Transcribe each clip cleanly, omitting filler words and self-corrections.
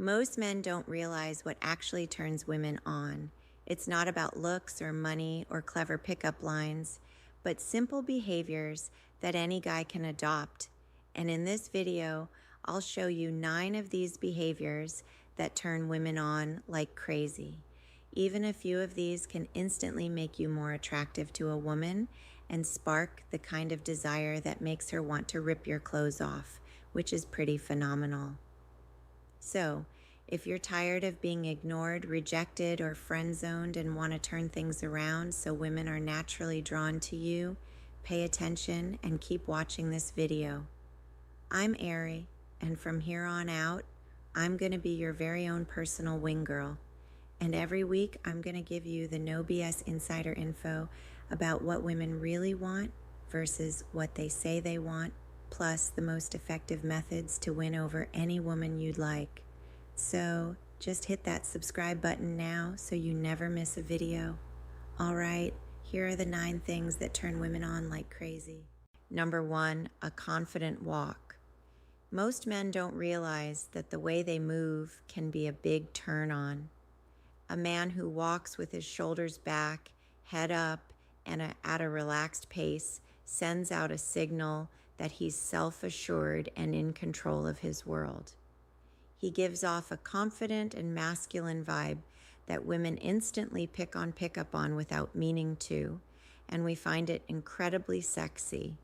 Most men don't realize what actually turns women on. It's not about looks or money or clever pickup lines, but simple behaviors that any guy can adopt. And in this video, I'll show you 9 of these behaviors that turn women on like crazy. Even a few of these can instantly make you more attractive to a woman and spark the kind of desire that makes her want to rip your clothes off, which is pretty phenomenal. So, if you're tired of being ignored, rejected, or friend-zoned and want to turn things around so women are naturally drawn to you, pay attention and keep watching this video. I'm Ari, and from here on out, I'm going to be your very own personal wing girl. And every week, I'm going to give you the no BS insider info about what women really want versus what they say they want, plus the most effective methods to win over any woman you'd like. So just hit that subscribe button now so you never miss a video. All right, here are the 9 things that turn women on like crazy. Number 1, a confident walk. Most men don't realize that the way they move can be a big turn on. A man who walks with his shoulders back, head up, and at a relaxed pace sends out a signal that he's self-assured and in control of his world. He gives off a confident and masculine vibe that women instantly pick up on without meaning to, and we find it incredibly sexy.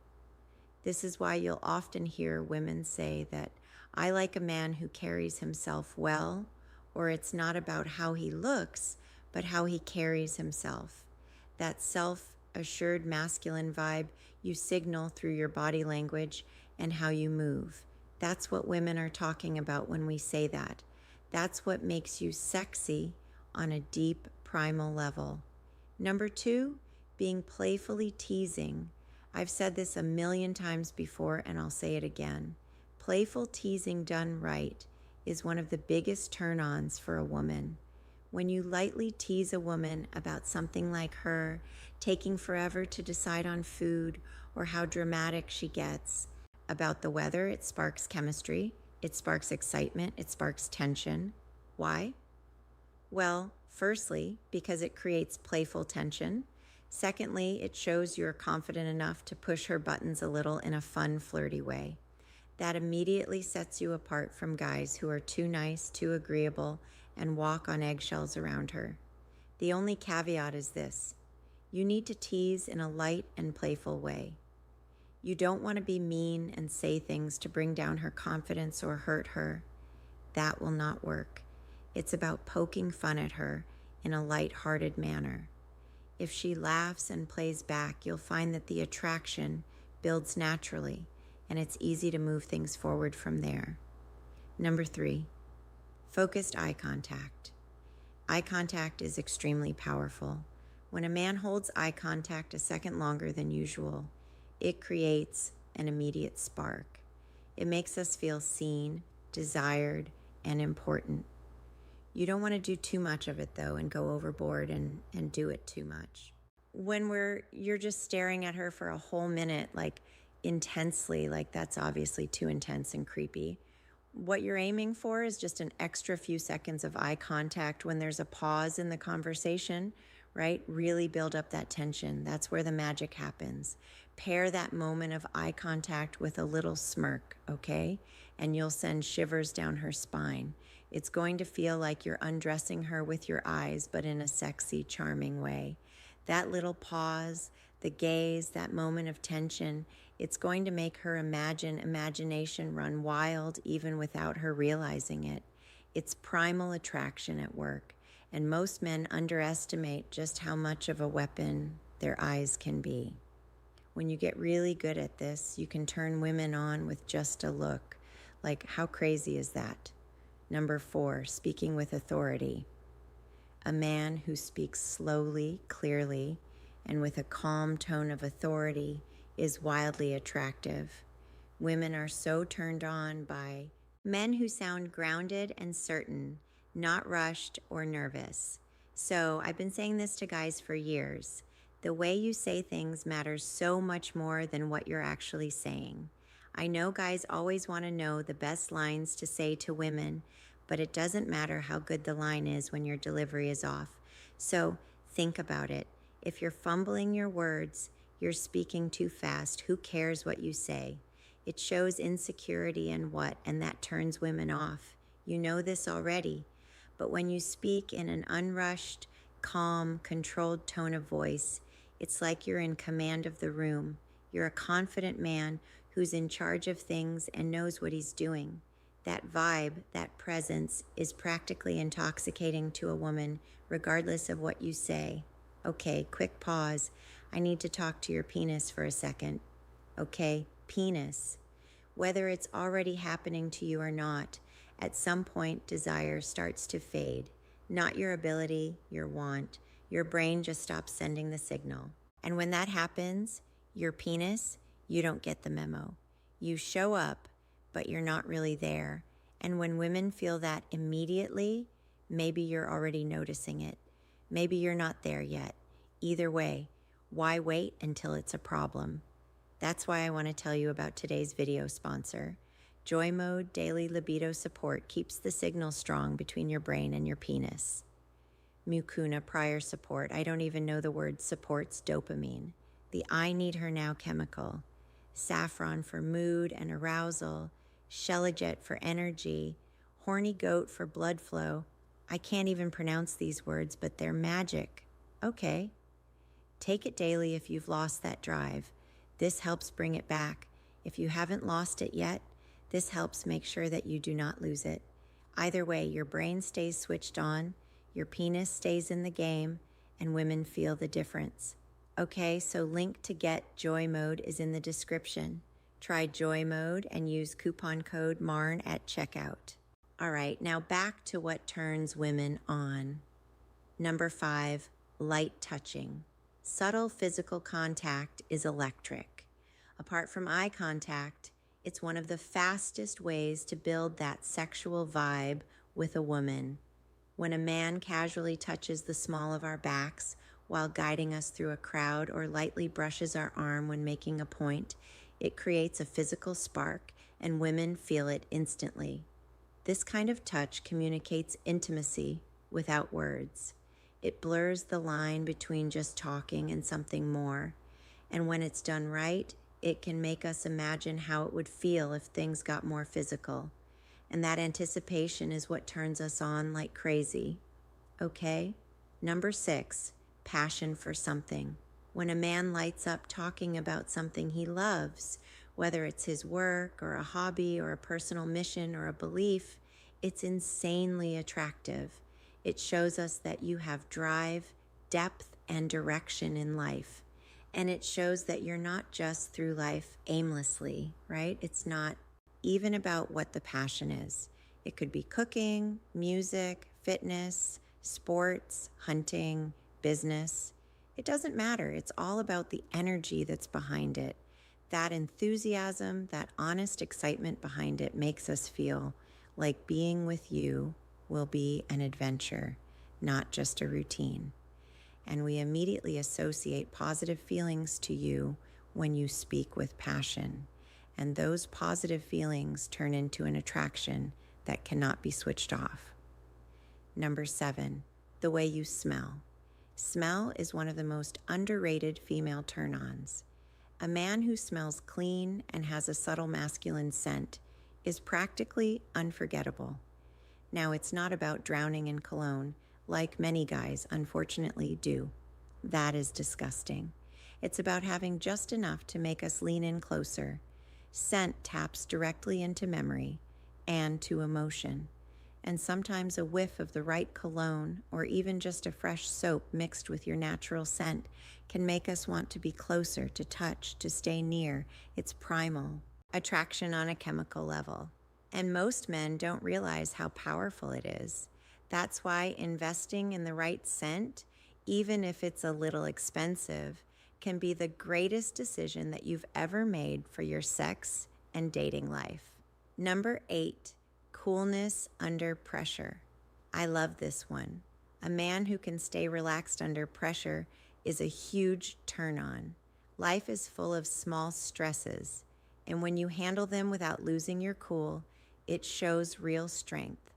This is why you'll often hear women say that, "I like a man who carries himself well," or "it's not about how he looks, but how he carries himself." That self-assured masculine vibe you signal through your body language and how you move. That's what women are talking about when we say that. That's what makes you sexy on a deep, primal level. Number 2, being playfully teasing. I've said this a million times before, and I'll say it again. Playful teasing done right is one of the biggest turn-ons for a woman. When you lightly tease a woman about something like her taking forever to decide on food or how dramatic she gets about the weather, it sparks chemistry, it sparks excitement, it sparks tension. Why? Well, firstly, because it creates playful tension. Secondly, it shows you're confident enough to push her buttons a little in a fun, flirty way. That immediately sets you apart from guys who are too nice, too agreeable, and walk on eggshells around her. The only caveat is this: you need to tease in a light and playful way. You don't want to be mean and say things to bring down her confidence or hurt her. That will not work. It's about poking fun at her in a light-hearted manner. If she laughs and plays back, you'll find that the attraction builds naturally, and it's easy to move things forward from there. Number 3, focused eye contact. Eye contact is extremely powerful. When a man holds eye contact a second longer than usual, it creates an immediate spark. It makes us feel seen, desired, and important. You don't want to do too much of it, though, and go overboard and do it too much. When you're just staring at her for a whole minute, like intensely, like that's obviously too intense and creepy. What you're aiming for is just an extra few seconds of eye contact when there's a pause in the conversation, right? Really build up that tension. That's where the magic happens. Pair that moment of eye contact with a little smirk, okay? And you'll send shivers down her spine. It's going to feel like you're undressing her with your eyes, but in a sexy, charming way. That little pause, the gaze, that moment of tension, it's going to make her imagination run wild even without her realizing it. It's primal attraction at work, and most men underestimate just how much of a weapon their eyes can be. When you get really good at this, you can turn women on with just a look. Like, how crazy is that? Number 4, speaking with authority. A man who speaks slowly, clearly, and with a calm tone of authority is wildly attractive. Women are so turned on by men who sound grounded and certain, not rushed or nervous. So I've been saying this to guys for years. The way you say things matters so much more than what you're actually saying. I know guys always want to know the best lines to say to women, but it doesn't matter how good the line is when your delivery is off. So think about it. If you're fumbling your words, you're speaking too fast, who cares what you say? It shows insecurity and that turns women off. You know this already. But when you speak in an unrushed, calm, controlled tone of voice, it's like you're in command of the room. You're a confident man who's in charge of things and knows what he's doing. That vibe, that presence, is practically intoxicating to a woman, regardless of what you say. Okay, quick pause. I need to talk to your penis for a second. Okay, penis. Whether it's already happening to you or not, at some point desire starts to fade. Not your ability, your want. Your brain just stops sending the signal. And when that happens, your penis, you don't get the memo. You show up, but you're not really there. And when women feel that immediately, maybe you're already noticing it. Maybe you're not there yet. Either way, why wait until it's a problem? That's why I want to tell you about today's video sponsor. Joy Mode Daily Libido Support keeps the signal strong between your brain and your penis. Mucuna Prior Support, I don't even know the word, supports dopamine, the I need her now chemical. Saffron for mood and arousal, Shilajit for energy, horny goat for blood flow. I can't even pronounce these words, but they're magic. Okay. Take it daily if you've lost that drive. This helps bring it back. If you haven't lost it yet, this helps make sure that you do not lose it. Either way, your brain stays switched on, your penis stays in the game, and women feel the difference. Okay, so link to get Joy Mode is in the description. Try Joy Mode and use coupon code MARN at checkout. All right, now back to what turns women on. Number 5, light touching. Subtle physical contact is electric. Apart from eye contact, it's one of the fastest ways to build that sexual vibe with a woman. When a man casually touches the small of our backs while guiding us through a crowd or lightly brushes our arm when making a point, it creates a physical spark and women feel it instantly. This kind of touch communicates intimacy without words. It blurs the line between just talking and something more. And when it's done right, it can make us imagine how it would feel if things got more physical. And that anticipation is what turns us on like crazy. Okay? Number 6, passion for something. When a man lights up talking about something he loves, whether it's his work or a hobby or a personal mission or a belief, it's insanely attractive. It shows us that you have drive, depth, and direction in life. And it shows that you're not just through life aimlessly, right? It's not even about what the passion is. It could be cooking, music, fitness, sports, hunting, business. It doesn't matter. It's all about the energy that's behind it. That enthusiasm, that honest excitement behind it makes us feel like being with you will be an adventure, not just a routine. And we immediately associate positive feelings to you when you speak with passion. And those positive feelings turn into an attraction that cannot be switched off. Number 7, the way you smell. Smell is one of the most underrated female turn-ons. A man who smells clean and has a subtle masculine scent is practically unforgettable. Now, it's not about drowning in cologne, like many guys unfortunately do. That is disgusting. It's about having just enough to make us lean in closer. Scent taps directly into memory and to emotion. And sometimes a whiff of the right cologne or even just a fresh soap mixed with your natural scent can make us want to be closer, to touch, to stay near. It's primal. Attraction on a chemical level. And most men don't realize how powerful it is. That's why investing in the right scent, even if it's a little expensive, can be the greatest decision that you've ever made for your sex and dating life. Number 8, coolness under pressure. I love this one. A man who can stay relaxed under pressure is a huge turn on. Life is full of small stresses, and when you handle them without losing your cool, it shows real strength.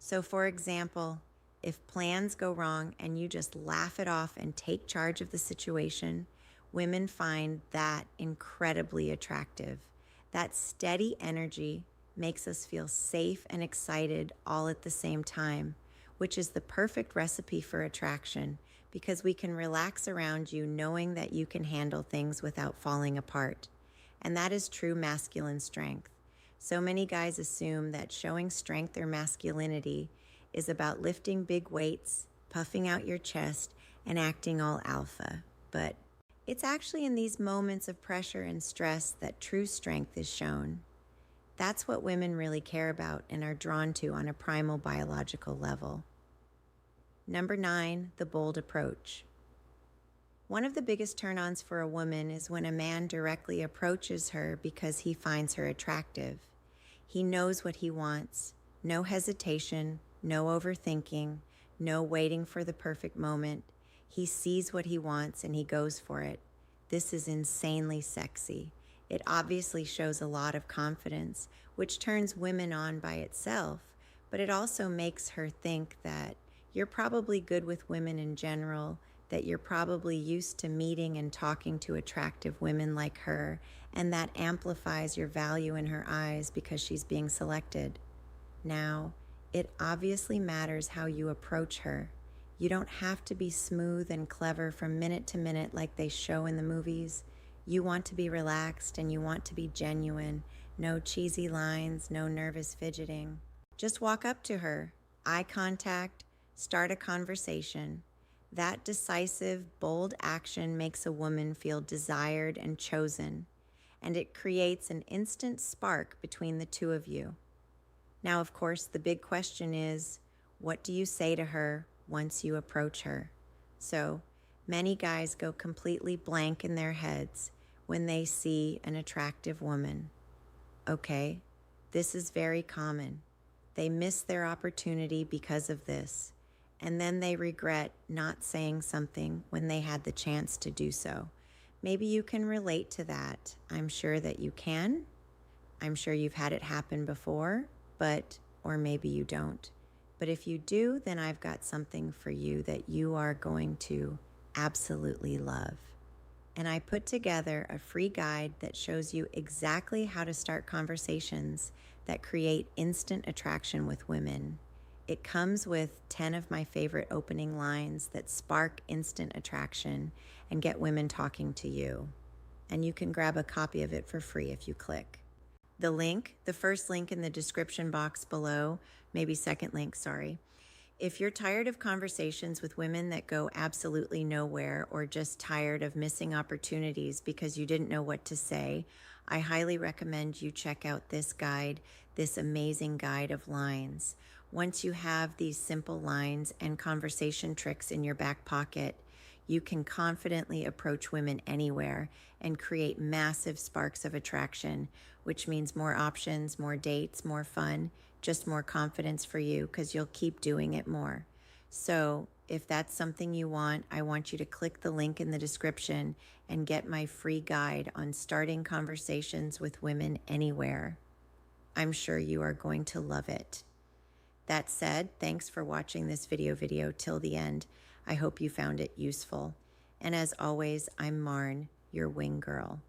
So, for example, if plans go wrong and you just laugh it off and take charge of the situation, women find that incredibly attractive. That steady energy makes us feel safe and excited all at the same time, which is the perfect recipe for attraction because we can relax around you knowing that you can handle things without falling apart. And that is true masculine strength. So many guys assume that showing strength or masculinity is about lifting big weights, puffing out your chest, and acting all alpha. But it's actually in these moments of pressure and stress that true strength is shown. That's what women really care about and are drawn to on a primal biological level. Number 9, the bold approach. One of the biggest turn-ons for a woman is when a man directly approaches her because he finds her attractive. He knows what he wants. No hesitation, no overthinking, no waiting for the perfect moment. He sees what he wants and he goes for it. This is insanely sexy. It obviously shows a lot of confidence, which turns women on by itself, but it also makes her think that you're probably good with women in general, that you're probably used to meeting and talking to attractive women like her, and that amplifies your value in her eyes because she's being selected. Now, it obviously matters how you approach her. You don't have to be smooth and clever from minute to minute like they show in the movies. You want to be relaxed and you want to be genuine. No cheesy lines, no nervous fidgeting. Just walk up to her, eye contact, start a conversation. That decisive, bold action makes a woman feel desired and chosen, and it creates an instant spark between the two of you. Now, of course, the big question is, what do you say to her once you approach her? So, many guys go completely blank in their heads when they see an attractive woman. Okay, this is very common. They miss their opportunity because of this, and then they regret not saying something when they had the chance to do so. Maybe you can relate to that. I'm sure that you can. I'm sure you've had it happen before, or maybe you don't. But if you do, then I've got something for you that you are going to absolutely love. And I put together a free guide that shows you exactly how to start conversations that create instant attraction with women. It comes with 10 of my favorite opening lines that spark instant attraction and get women talking to you. And you can grab a copy of it for free if you click. The first link in the description box below, maybe second link, sorry. If you're tired of conversations with women that go absolutely nowhere or just tired of missing opportunities because you didn't know what to say, I highly recommend you check out this guide, this amazing guide of lines. Once you have these simple lines and conversation tricks in your back pocket, you can confidently approach women anywhere and create massive sparks of attraction, which means more options, more dates, more fun, just more confidence for you because you'll keep doing it more. So if that's something you want, I want you to click the link in the description and get my free guide on starting conversations with women anywhere. I'm sure you are going to love it. That said, thanks for watching this video till the end. I hope you found it useful. And as always, I'm Marn, your wing girl.